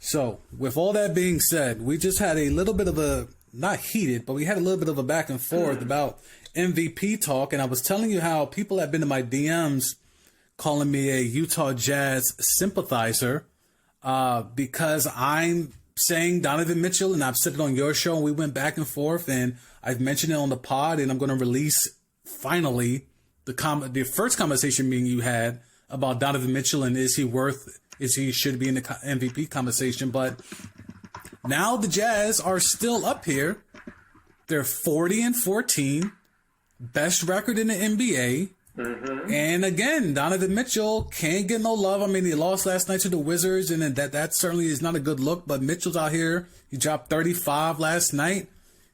So, with all that being said, we just had a little bit of a, not heated, but we had a little bit of a back and forth about MVP talk. And I was telling you how people have been in my DMs calling me a Utah Jazz sympathizer because I'm saying Donovan Mitchell, and I've said it on your show, and we went back and forth, and I've mentioned it on the pod, and I'm going to release finally the first conversation meeting you had about Donovan Mitchell and is he should be in the MVP conversation. But now the Jazz are still up here. They're 40-14, best record in the NBA. Mm-hmm. And again, Donovan Mitchell can't get no love. I mean, he lost last night to the Wizards, and that certainly is not a good look. But Mitchell's out here. He dropped 35 last night.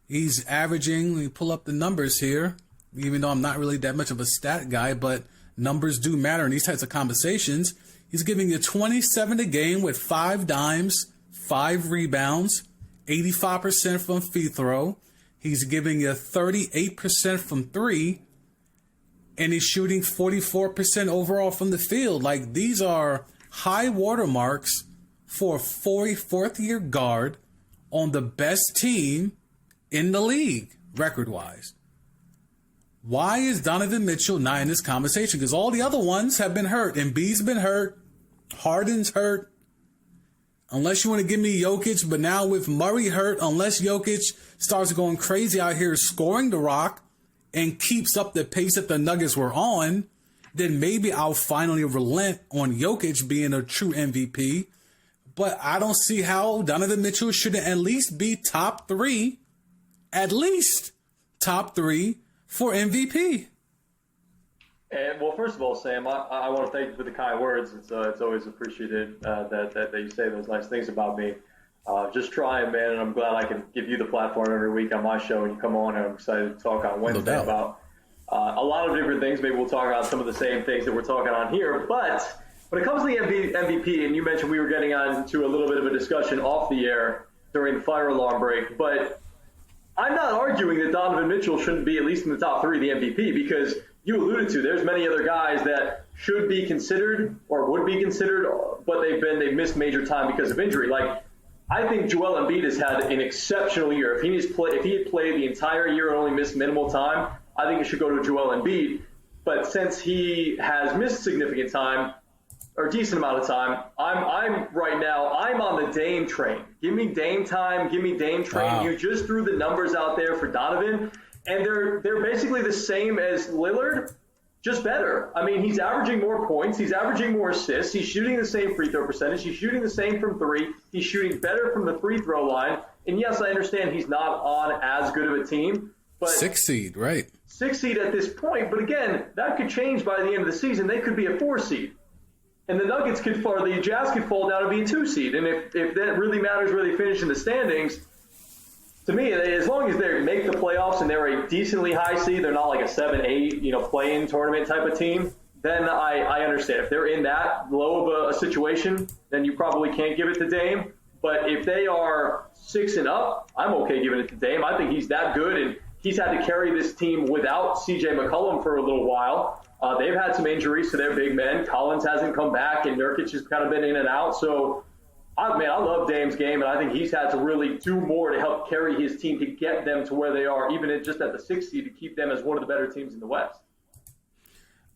He's averaging, let me pull up the numbers here, even though I'm not really that much of a stat guy, but numbers do matter in these types of conversations. He's giving you 27 a game with 5 dimes, 5 rebounds, 85% from free throw. He's giving you 38% from 3, and he's shooting 44% overall from the field. Like, these are high watermarks for a 44th-year guard on the best team in the league, record-wise. Why is Donovan Mitchell not in this conversation? Because all the other ones have been hurt. Embiid's been hurt. Harden's hurt. Unless you want to give me Jokic, but now with Murray hurt, unless Jokic starts going crazy out here scoring the rock and keeps up the pace that the Nuggets were on, then maybe I'll finally relent on Jokic being a true MVP. But I don't see how Donovan Mitchell shouldn't at least be top 3, at least top 3 for MVP. And, well, first of all, Sam, I want to thank you for the kind words. It's always appreciated that you say those nice things about me. Just trying, man, and I'm glad I can give you the platform every week on my show, and you come on, and I'm excited to talk on Wednesday about a lot of different things. Maybe we'll talk about some of the same things that we're talking on here. But when it comes to the MVP, and you mentioned we were getting on to a little bit of a discussion off the air during the fire alarm break, but I'm not arguing that Donovan Mitchell shouldn't be at least in the top 3 of the MVP, because you alluded to there's many other guys that should be considered or would be considered, but they've missed major time because of injury. Like, I think Joel Embiid has had an exceptional year. If he had played the entire year and only missed minimal time, I think it should go to Joel Embiid. But since he has missed significant time, or a decent amount of time, I'm right now, I'm on the Dame train. Give me Dame time, give me Dame train. Wow. You just threw the numbers out there for Donovan, and they're basically the same as Lillard, just better. I mean, he's averaging more points, he's averaging more assists, he's shooting the same free throw percentage, he's shooting the same from 3, he's shooting better from the free throw line. And yes, I understand he's not on as good of a team, but 6 seed, right? 6 seed at this point. But again, that could change by the end of the season. They could be a 4 seed. And the Nuggets or the Jazz could fall down and be a 2 seed. And if that really matters where they finish in the standings, to me, as long as they make the playoffs and they're a decently high seed, they're not like a 7-8, play-in tournament type of team, then I understand. If they're in that low of a situation, then you probably can't give it to Dame. But if they are 6 and up, I'm okay giving it to Dame. I think he's that good, and he's had to carry this team without C.J. McCollum for a little while. They've had some injuries to their big men. Collins hasn't come back, and Nurkic has kind of been in and out. So, I love Dame's game, and I think he's had to really do more to help carry his team to get them to where they are, even just at the 6th seed, to keep them as one of the better teams in the West.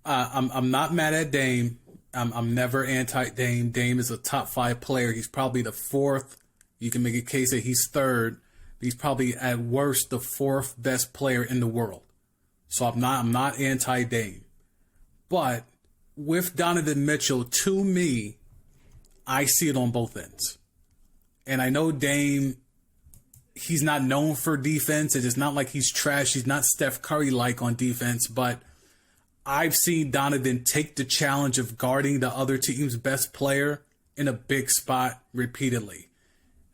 I'm not mad at Dame. I'm never anti-Dame. Dame is a top 5 player. He's probably the 4th. You can make a case that he's 3rd. He's probably at worst the 4th best player in the world. So I'm not anti-Dame. But with Donovan Mitchell, to me, I see it on both ends. And I know Dame, he's not known for defense. It is not like he's trash. He's not Steph Curry-like on defense. But I've seen Donovan take the challenge of guarding the other team's best player in a big spot repeatedly.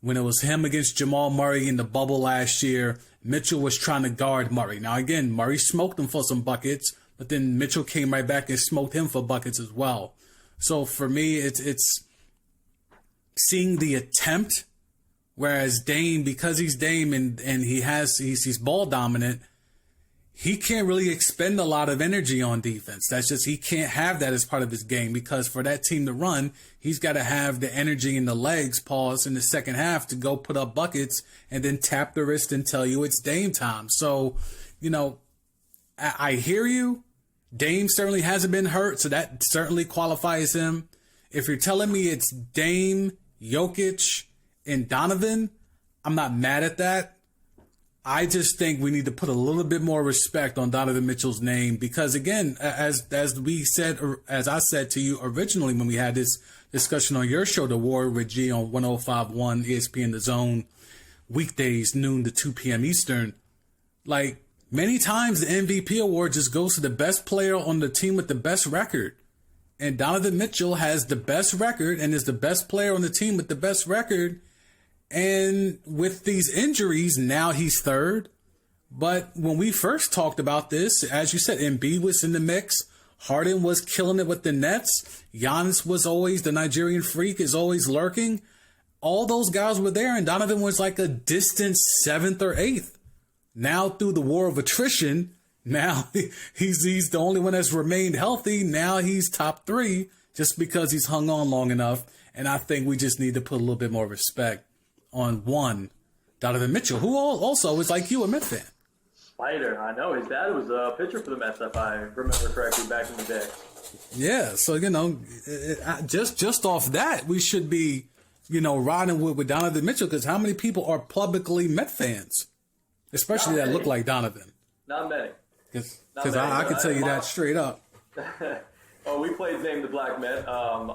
When it was him against Jamal Murray in the bubble last year, Mitchell was trying to guard Murray. Now, again, Murray smoked him for some buckets, but then Mitchell came right back and smoked him for buckets as well. So for me, it's seeing the attempt, whereas Dame, because he's Dame and he's ball dominant, he can't really expend a lot of energy on defense. That's just, he can't have that as part of his game, because for that team to run, he's got to have the energy and the legs, pause, in the second half to go put up buckets and then tap the wrist and tell you it's Dame time. So, you know, I hear you. Dame certainly hasn't been hurt, so that certainly qualifies him. If you're telling me it's Dame, Jokic, and Donovan, I'm not mad at that. I just think we need to put a little bit more respect on Donovan Mitchell's name, because again, as we said, or as I said to you originally when we had this discussion on your show, The War with G on 105.1 ESPN The Zone, weekdays noon to 2 p.m. Eastern, like many times the MVP award just goes to the best player on the team with the best record. And Donovan Mitchell has the best record and is the best player on the team with the best record. And with these injuries, now he's third. But when we first talked about this, as you said, Embiid was in the mix. Harden was killing it with the Nets. Giannis was always, the Nigerian freak is always lurking. All those guys were there, and Donovan was like a distant 7th or 8th. Now through the war of attrition, now he's the only one that's remained healthy. Now he's top 3 just because he's hung on long enough. And I think we just need to put a little bit more respect on one, Donovan Mitchell, who also is like you, a Mets fan. Spider, I know. His dad was a pitcher for the Mets, if I remember correctly, back in the day. Yeah, so, you know, just off that, we should be, you know, riding with Donovan Mitchell, because how many people are publicly Met fans, especially that look like Donovan? Not many. Because I can tell you that straight up. Oh, we played Dame the Black Met on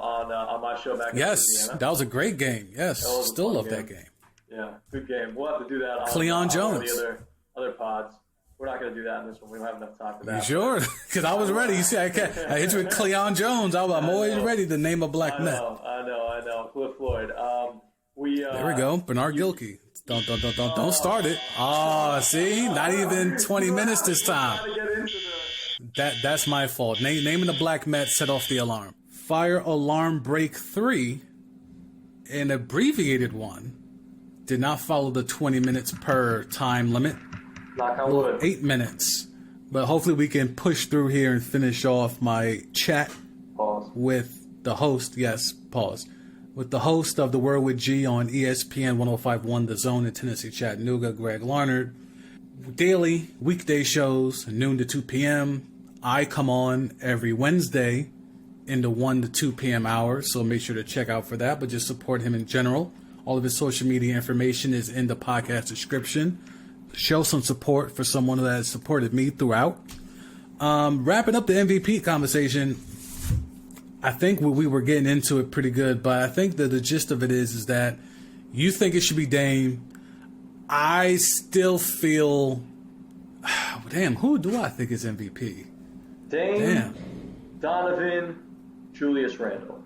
my show back in Louisiana. That was a great game. Yes, still love that game. Yeah, good game. We'll have to do that on Cleon Jones. The other pods. We're not going to do that in this one. We don't have enough time for that. You sure? Because I was ready. You see, I hit you with Cleon Jones. I'm always ready to name a Black Met. I know. Cliff Floyd. There we go. Bernard Gilkey. Don't start it. Oh, see? Not even 20 minutes this time. That's my fault. Naming the Black Met set off the alarm. Fire alarm break 3, an abbreviated one, did not follow the 20 minutes per time limit. 8 minutes. But hopefully we can push through here and finish off my chat with the host. Yes, pause. With the host of The Word with G on ESPN 105.1 The Zone in Tennessee, Chattanooga, Greg Larnerd. Daily, weekday shows, noon to 2 p.m. I come on every Wednesday in the 1 to 2 p.m. hour, so make sure to check out for that, but just support him in general. All of his social media information is in the podcast description. Show some support for someone that has supported me throughout. Wrapping up the MVP conversation, I think we were getting into it pretty good, but I think that the gist of it is that you think it should be Dame. I still feel, damn, who do I think is MVP? Dame, Donovan, Julius Randle.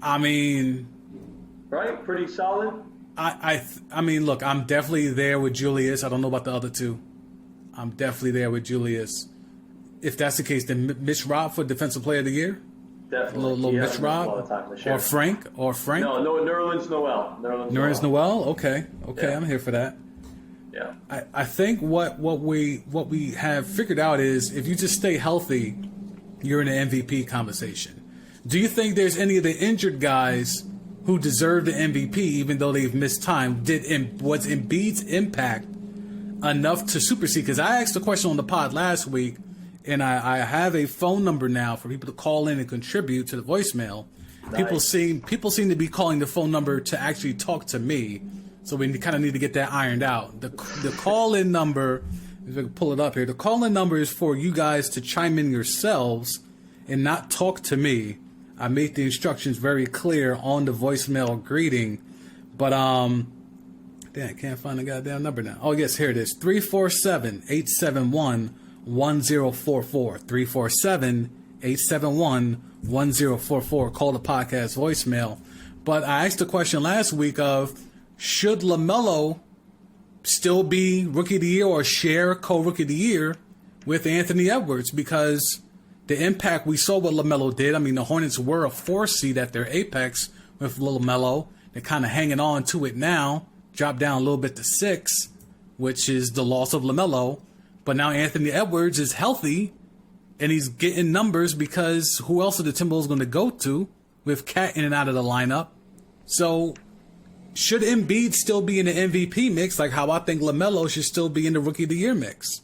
I mean, right? Pretty solid. I mean, look, I'm definitely there with Julius. I don't know about the other two. I'm definitely there with Julius. If that's the case, then Mitch Rob for Defensive Player of the Year. Definitely. Little Mitch Rob or Frank. No, Nerlens Noel. Nerlens Noel. Okay, yeah. I'm here for that. Yeah. I think what we have figured out is if you just stay healthy, you're in an MVP conversation. Do you think there's any of the injured guys who deserve the MVP even though they've missed time? Was Embiid's impact enough to supersede? Because I asked the question on the pod last week, and I have a phone number now for people to call in and contribute to the voicemail. Nice. People seem to be calling the phone number to actually talk to me. So we kind of need to get that ironed out. The call-in number, if I can pull it up here, the call-in number is for you guys to chime in yourselves and not talk to me. I made the instructions very clear on the voicemail greeting. But, damn, I can't find the goddamn number now. Oh, yes, here it is. 347-871-1044. 347-871-1044. Call the podcast voicemail. But I asked the question last week of, should LaMelo still be Rookie of the Year or share co-Rookie of the Year with Anthony Edwards? Because the impact we saw what LaMelo did, I mean, the Hornets were a 4 seed at their apex with LaMelo. They're kind of hanging on to it now, dropped down a little bit to 6, which is the loss of LaMelo. But now Anthony Edwards is healthy, and he's getting numbers because who else are the Timberwolves going to go to with Cat in and out of the lineup? So should Embiid still be in the MVP mix, like how I think LaMelo should still be in the Rookie of the Year mix?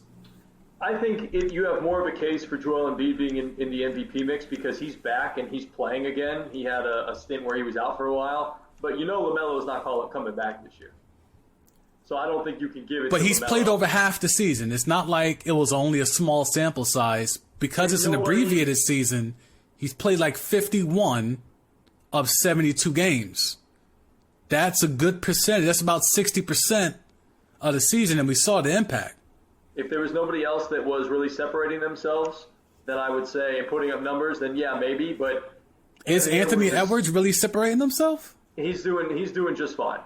I think you have more of a case for Joel Embiid being in the MVP mix because he's back and he's playing again. He had a stint where he was out for a while. But LaMelo is not coming back this year. So I don't think you can give it But to he's LaMelo. played over half the season. It's not like it was only a small sample size. Because it's an abbreviated season, he's played like 51 of 72 games. That's a good percentage. That's about 60% of the season, and we saw the impact. If there was nobody else that was really separating themselves, then I would say, and putting up numbers, then yeah, maybe. But is Anthony Edwards really separating himself? He's doing just fine.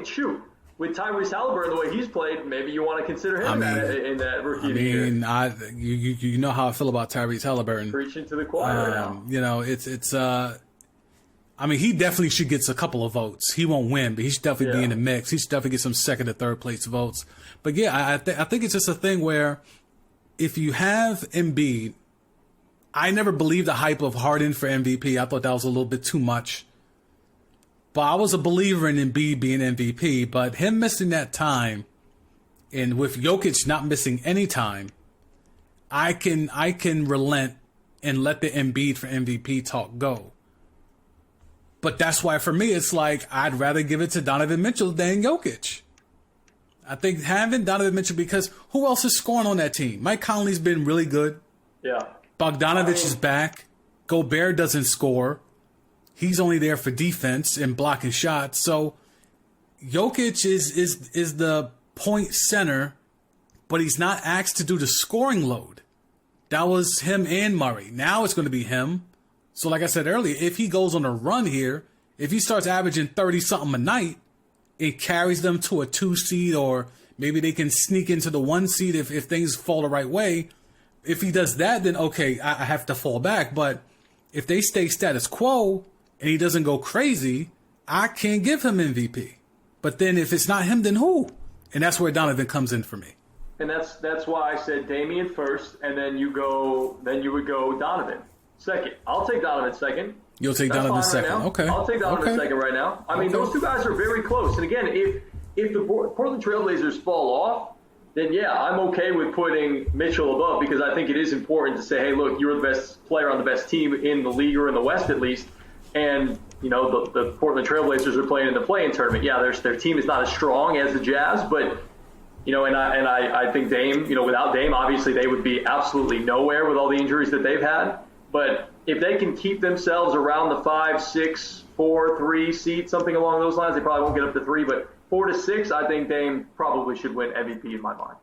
Shoot. With Tyrese Halliburton, the way he's played, maybe you want to consider him in that Rookie of the Year. You know how I feel about Tyrese Halliburton. Preaching to the choir right now. He definitely should get a couple of votes. He won't win, but he should definitely be in the mix. He should definitely get some second or third place votes. But yeah, I think it's just a thing where if you have Embiid, I never believed the hype of Harden for MVP. I thought that was a little bit too much. But I was a believer in Embiid being MVP, but him missing that time, and with Jokic not missing any time, I can relent and let the Embiid for MVP talk go. But that's why for me it's like I'd rather give it to Donovan Mitchell than Jokic. I think having Donovan Mitchell, because who else is scoring on that team? Mike Conley's been really good. Yeah. Bogdanovich is back. Gobert doesn't score. He's only there for defense and blocking shots. So Jokic is the point center, but he's not asked to do the scoring load. That was him and Murray. Now it's going to be him. So like I said earlier, if he goes on a run here, if he starts averaging 30-something a night, it carries them to a 2 seed, or maybe they can sneak into the 1 seed if things fall the right way. If he does that, then okay, I have to fall back. But if they stay status quo, and he doesn't go crazy, I can't give him MVP. But then if it's not him, then who? And that's where Donovan comes in for me. And that's why I said Damian first, and then you would go Donovan second. I'll take Donovan second. You'll take Donovan second. Right okay. I'll take Donovan second right now. Those two guys are very close. And again, if the Portland Trailblazers fall off, then yeah, I'm okay with putting Mitchell above, because I think it is important to say, hey, look, you're the best player on the best team in the league, or in the West at least. And, the Portland Trailblazers are playing in the play-in tournament. Yeah, their team is not as strong as the Jazz, but, I think Dame, without Dame, obviously they would be absolutely nowhere with all the injuries that they've had. But if they can keep themselves around the 5, 6, 4, 3 seed, something along those lines, they probably won't get up to 3, but 4 to 6, I think Dame probably should win MVP in my mind.